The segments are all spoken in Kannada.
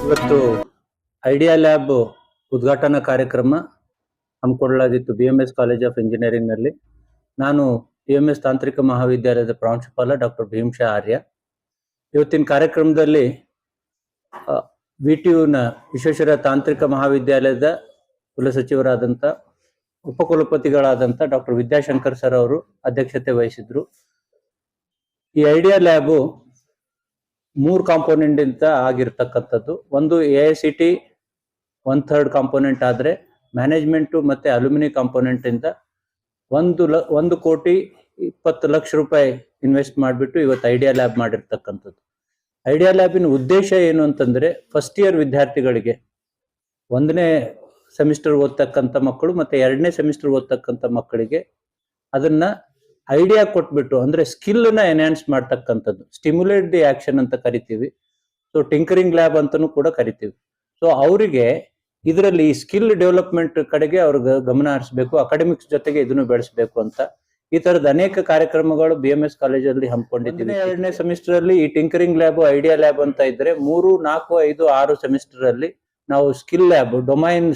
ಇವತ್ತು ಐಡಿಯಾ ಲ್ಯಾಬ್ ಉದ್ಘಾಟನಾ ಕಾರ್ಯಕ್ರಮ ಹಮ್ಮಿಕೊಳ್ಳಲಾಗಿತ್ತು BMS ಕಾಲೇಜ್ ಆಫ್ ಇಂಜಿನಿಯರಿಂಗ್ ನಲ್ಲಿ. ನಾನು BMS ತಾಂತ್ರಿಕ ಮಹಾವಿದ್ಯಾಲಯದ ಪ್ರಾಂಶುಪಾಲ ಡಾಕ್ಟರ್ ಭೀಮಶಾ ಆರ್ಯ. ಇವತ್ತಿನ ಕಾರ್ಯಕ್ರಮದಲ್ಲಿ VTU ವಿಶ್ವೇಶ್ವರಯ್ಯ ತಾಂತ್ರಿಕ ಮಹಾವಿದ್ಯಾಲಯದ ಕುಲಸಚಿವರಾದಂಥ ಉಪಕುಲಪತಿಗಳಾದಂಥ ಡಾಕ್ಟರ್ ವಿದ್ಯಾಶಂಕರ್ ಸರ್ ಅವರು ಅಧ್ಯಕ್ಷತೆ ವಹಿಸಿದ್ರು. ಈ ಐಡಿಯಾ ಲ್ಯಾಬು 3 ಕಾಂಪೋನೆಂಟ್ ಇಂದ ಆಗಿರ್ತಕ್ಕಂಥದ್ದು. ಒಂದು AICT 1/3 ಕಾಂಪೋನೆಂಟ್ ಆದ್ರೆ ಮ್ಯಾನೇಜ್ಮೆಂಟ್ ಮತ್ತೆ ಅಲ್ಯೂಮಿನಿ ಕಾಂಪೋನೆಂಟ್ ಇಂದ 1,20,20,00,000 ರೂಪಾಯಿ ಇನ್ವೆಸ್ಟ್ ಮಾಡಿಬಿಟ್ಟು ಇವತ್ತು ಐಡಿಯಾ ಲ್ಯಾಬ್ ಮಾಡಿರ್ತಕ್ಕಂಥದ್ದು. ಐಡಿಯಾ ಲ್ಯಾಬಿನ ಉದ್ದೇಶ ಏನು ಅಂತಂದ್ರೆ, ಫಸ್ಟ್ ಇಯರ್ ವಿದ್ಯಾರ್ಥಿಗಳಿಗೆ 1ನೇ ಸೆಮಿಸ್ಟರ್ ಓದ್ತಕ್ಕಂಥ ಮಕ್ಕಳು ಮತ್ತೆ 2ನೇ ಸೆಮಿಸ್ಟರ್ ಓದ್ತಕ್ಕಂಥ ಮಕ್ಕಳಿಗೆ ಅದನ್ನ ಐಡಿಯಾ ಕೊಟ್ಬಿಟ್ಟು, ಅಂದ್ರೆ ಸ್ಕಿಲ್ ನ ಎನ್ಹಾನ್ಸ್ ಮಾಡ್ತಕ್ಕಂಥದ್ದು, ಸ್ಟಿಮ್ಯುಲೇಟ್ ದಿ ಆಕ್ಷನ್ ಅಂತ ಕರಿತೀವಿ. ಸೊ ಟಿಂಕರಿಂಗ್ ಲ್ಯಾಬ್ ಅಂತಾನೂ ಕೂಡ ಕರಿತೀವಿ. ಸೊ ಅವರಿಗೆ ಇದರಲ್ಲಿ ಸ್ಕಿಲ್ ಡೆವಲಪ್ಮೆಂಟ್ ಕಡೆಗೆ ಅವ್ರಿಗೆ ಗಮನ ಹರಿಸಬೇಕು, ಅಕಾಡೆಮಿಕ್ಸ್ ಜೊತೆಗೆ ಇದನ್ನು ಬೆಳೆಸಬೇಕು ಅಂತ ಈ ತರದ ಅನೇಕ ಕಾರ್ಯಕ್ರಮಗಳು BMS ಕಾಲೇಜಲ್ಲಿ ಹಮ್ಮಿಕೊಂಡಿದ್ದೀವಿ. 2ನೇ ಸೆಮಿಸ್ಟರ್ ಅಲ್ಲಿ ಈ ಟಿಂಕರಿಂಗ್ ಲ್ಯಾಬ್, ಐಡಿಯಾ ಲ್ಯಾಬ್ ಅಂತ ಇದ್ರೆ 3, 4, 5, 6 ಸೆಮಿಸ್ಟರ್ ಅಲ್ಲಿ ನಾವು ಸ್ಕಿಲ್ ಲ್ಯಾಬ್, ಡೊಮೈನ್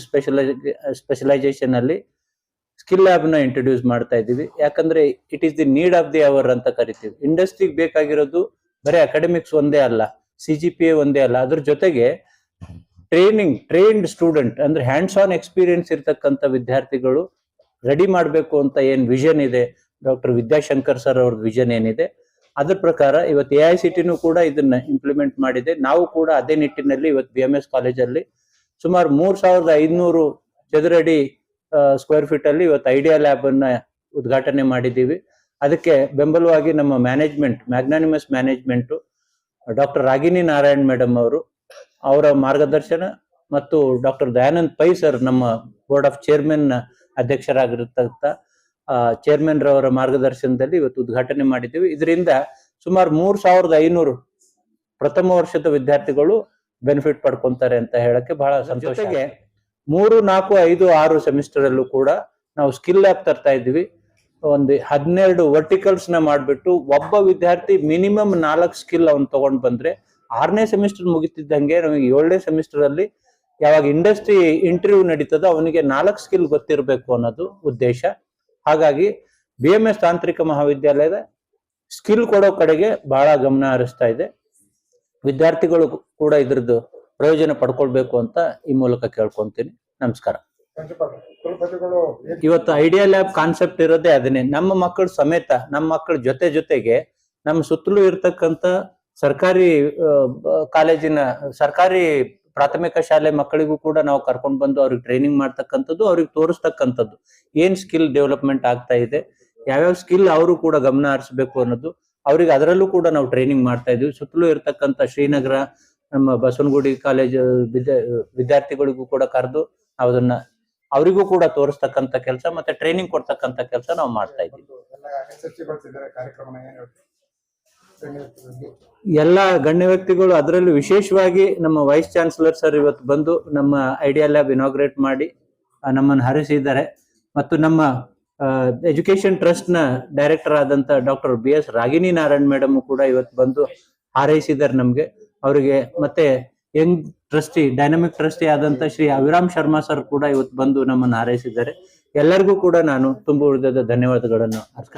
ಸ್ಪೆಷಲೈಸೇಷನ್ ಅಲ್ಲಿ ಸ್ಕಿಲ್ ಲ್ಯಾಬ್ ನ ಇಂಟ್ರೊಡ್ಯೂಸ್ ಮಾಡ್ತಾ ಇದ್ದೀವಿ. ಯಾಕಂದ್ರೆ it is the need of the hour ಅಂತ ಕರಿತೀವಿ. ಇಂಡಸ್ಟ್ರಿಗೆ ಬೇಕಾಗಿರೋದು ಬರೀ ಅಕಾಡೆಮಿಕ್ಸ್ ಒಂದೇ ಅಲ್ಲ, CGPA ಒಂದೇ ಅಲ್ಲ, ಅದ್ರ ಜೊತೆಗೆ ಟ್ರೈನ್ಡ್ ಸ್ಟೂಡೆಂಟ್ ಅಂದ್ರೆ ಹ್ಯಾಂಡ್ಸ್ ಆನ್ ಎಕ್ಸ್ಪೀರಿಯನ್ಸ್ ಇರ್ತಕ್ಕಂಥ ವಿದ್ಯಾರ್ಥಿಗಳು ರೆಡಿ ಮಾಡಬೇಕು ಅಂತ ಏನ್ ವಿಷನ್ ಇದೆ, ಡಾಕ್ಟರ್ ವಿದ್ಯಾಶಂಕರ್ ಸರ್ ಅವ್ರ ವಿಷನ್ ಏನಿದೆ, ಅದ್ರ ಪ್ರಕಾರ ಇವತ್ತು AICT ಕೂಡ ಇದನ್ನ ಇಂಪ್ಲಿಮೆಂಟ್ ಮಾಡಿದೆ. ನಾವು ಕೂಡ ಅದೇ ನಿಟ್ಟಿನಲ್ಲಿ ಇವತ್ತು BMS ಕಾಲೇಜಲ್ಲಿ ಸುಮಾರು 3,500 ಚದುರಡಿ ಸ್ಕ್ವೇರ್ ಫೀಟ್ ಅಲ್ಲಿ ಇವತ್ತು ಐಡಿಯಾ ಲ್ಯಾಬ್ ಅನ್ನ ಉದ್ಘಾಟನೆ ಮಾಡಿದ್ದೀವಿ. ಅದಕ್ಕೆ ಬೆಂಬಲವಾಗಿ ನಮ್ಮ management, magnanimous management, doctor Ragini Narayan madam ಅವರು, ಅವರ ಮಾರ್ಗದರ್ಶನ ಮತ್ತು ಡಾಕ್ಟರ್ ದಯಾನಂದ್ ಪೈ ಸರ್, ನಮ್ಮ ಬೋರ್ಡ್ ಆಫ್ ಚೇರ್ಮನ್ ಅಧ್ಯಕ್ಷರಾಗಿರ್ತಕ್ಕಂಥ ಚೇರ್ಮನ್ ರವರ ಮಾರ್ಗದರ್ಶನದಲ್ಲಿ ಇವತ್ತು ಉದ್ಘಾಟನೆ ಮಾಡಿದ್ದೀವಿ. ಇದರಿಂದ ಸುಮಾರು 3,500 ಪ್ರಥಮ ವರ್ಷದ ವಿದ್ಯಾರ್ಥಿಗಳು ಬೆನಿಫಿಟ್ ಪಡ್ಕೊಂತಾರೆ ಅಂತ ಹೇಳಕ್ಕೆ ಬಹಳ ಸಂತೋಷ. 3, 4, 5, 6 ಸೆಮಿಸ್ಟರ್ ಅಲ್ಲೂ ಕೂಡ ನಾವು ಸ್ಕಿಲ್ ಲ್ಯಾಬ್ ತರ್ತಾ ಇದ್ವಿ. ಒಂದು 12 ವರ್ಟಿಕಲ್ಸ್ ನ ಮಾಡ್ಬಿಟ್ಟು ಒಬ್ಬ ವಿದ್ಯಾರ್ಥಿ ಮಿನಿಮಮ್ 4 ಸ್ಕಿಲ್ ಅವ್ನು ತಗೊಂಡ್ ಬಂದ್ರೆ 6ನೇ ಸೆಮಿಸ್ಟರ್ ಮುಗಿತಿದ್ದಂಗೆ ನಮಗೆ 7ನೇ ಸೆಮಿಸ್ಟರ್ ಅಲ್ಲಿ ಯಾವಾಗ ಇಂಡಸ್ಟ್ರಿ ಇಂಟರ್ವ್ಯೂ ನಡೀತದೋ ಅವನಿಗೆ 4 ಸ್ಕಿಲ್ ಗೊತ್ತಿರಬೇಕು ಅನ್ನೋದು ಉದ್ದೇಶ. ಹಾಗಾಗಿ BMS ತಾಂತ್ರಿಕ ಮಹಾವಿದ್ಯಾಲಯದ ಸ್ಕಿಲ್ ಕೊಡೋ ಕಡೆಗೆ ಬಹಳ ಗಮನ ಹರಿಸ್ತಾ ಇದೆ. ವಿದ್ಯಾರ್ಥಿಗಳು ಕೂಡ ಇದ್ರದ್ದು ಪ್ರಯೋಜನ ಪಡ್ಕೊಳ್ಬೇಕು ಅಂತ ಈ ಮೂಲಕ ಕೇಳ್ಕೊಂತೀನಿ. ನಮಸ್ಕಾರ. ಇವತ್ತು ಐಡಿಯಾ ಲ್ಯಾಬ್ ಕಾನ್ಸೆಪ್ಟ್ ಇರೋದೇ ಅದನ್ನೇ. ನಮ್ಮ ಮಕ್ಕಳು ಸಮೇತ, ನಮ್ಮ ಮಕ್ಕಳ ಜೊತೆಗೆ ನಮ್ಮ ಸುತ್ತಲೂ ಇರ್ತಕ್ಕಂಥ ಸರ್ಕಾರಿ ಕಾಲೇಜಿನ, ಸರ್ಕಾರಿ ಪ್ರಾಥಮಿಕ ಶಾಲೆ ಮಕ್ಕಳಿಗೂ ಕೂಡ ನಾವು ಕರ್ಕೊಂಡು ಬಂದು ಅವ್ರಿಗೆ ಟ್ರೈನಿಂಗ್ ಮಾಡ್ತಕ್ಕಂಥದ್ದು, ಅವ್ರಿಗೆ ತೋರಿಸ್ತಕ್ಕಂಥದ್ದು ಏನ್ ಸ್ಕಿಲ್ ಡೆವಲಪ್ಮೆಂಟ್ ಆಗ್ತಾ ಇದೆ, ಯಾವ್ಯಾವ ಸ್ಕಿಲ್ ಅವರು ಕೂಡ ಗಮನ ಹರಿಸಬೇಕು ಅನ್ನೋದು ಅವ್ರಿಗೆ ಅದರಲ್ಲೂ ಕೂಡ ನಾವು ಟ್ರೈನಿಂಗ್ ಮಾಡ್ತಾ ಇದೀವಿ. ಸುತ್ತಲೂ ಇರ್ತಕ್ಕಂಥ ಶ್ರೀನಗರ, ನಮ್ಮ ಬಸವನಗುಡಿ ಕಾಲೇಜು ವಿದ್ಯಾರ್ಥಿಗಳಿಗೂ ಕೂಡ ಕರೆದು ಅದನ್ನ ಅವರಿಗೂ ಕೂಡ ತೋರಿಸ್ತಕ್ಕಂಥ ಕೆಲಸ ಮತ್ತೆ ಟ್ರೈನಿಂಗ್ ಕೊಡ್ತಕ್ಕಂಥ ಕೆಲಸ ನಾವು ಮಾಡ್ತಾ ಇದ್ದೀವಿ. ಎಲ್ಲ ಗಣ್ಯ ವ್ಯಕ್ತಿಗಳು, ಅದರಲ್ಲೂ ವಿಶೇಷವಾಗಿ ನಮ್ಮ ವೈಸ್ ಚಾನ್ಸಲರ್ ಸರ್ ಇವತ್ತು ಬಂದು ನಮ್ಮ ಐಡಿಯಾ ಲ್ಯಾಬ್ ಇನಾಗ್ರೇಟ್ ಮಾಡಿ ನಮ್ಮನ್ನು ಹರಿಸಿದ್ದಾರೆ. ಮತ್ತು ನಮ್ಮ ಎಜುಕೇಶನ್ ಟ್ರಸ್ಟ್ ನ ಡೈರೆಕ್ಟರ್ ಆದಂತ doctor BS Ragini Narayan madam ಕೂಡ ಇವತ್ತು ಬಂದು ಹಾರೈಸಿದ್ದಾರೆ ನಮ್ಗೆ. ಅವರಿಗೆ ಮತ್ತೆ ಯಂಗ್ ಟ್ರಸ್ಟಿ, ಡೈನಮಿಕ್ ಟ್ರಸ್ಟಿ ಆದಂತ ಶ್ರೀ ಅವಿರಾಮ್ ಶರ್ಮಾ ಸರ್ ಕೂಡ ಇವತ್ತು ಬಂದು ನಮ್ಮನ್ನು ಹಾರೈಸಿದ್ದಾರೆ. ಎಲ್ಲರಿಗೂ ಕೂಡ ನಾನು ತುಂಬ ಹೃದಯದ ಧನ್ಯವಾದಗಳನ್ನು ಅರ್ಪಿಸ್ತೇನೆ.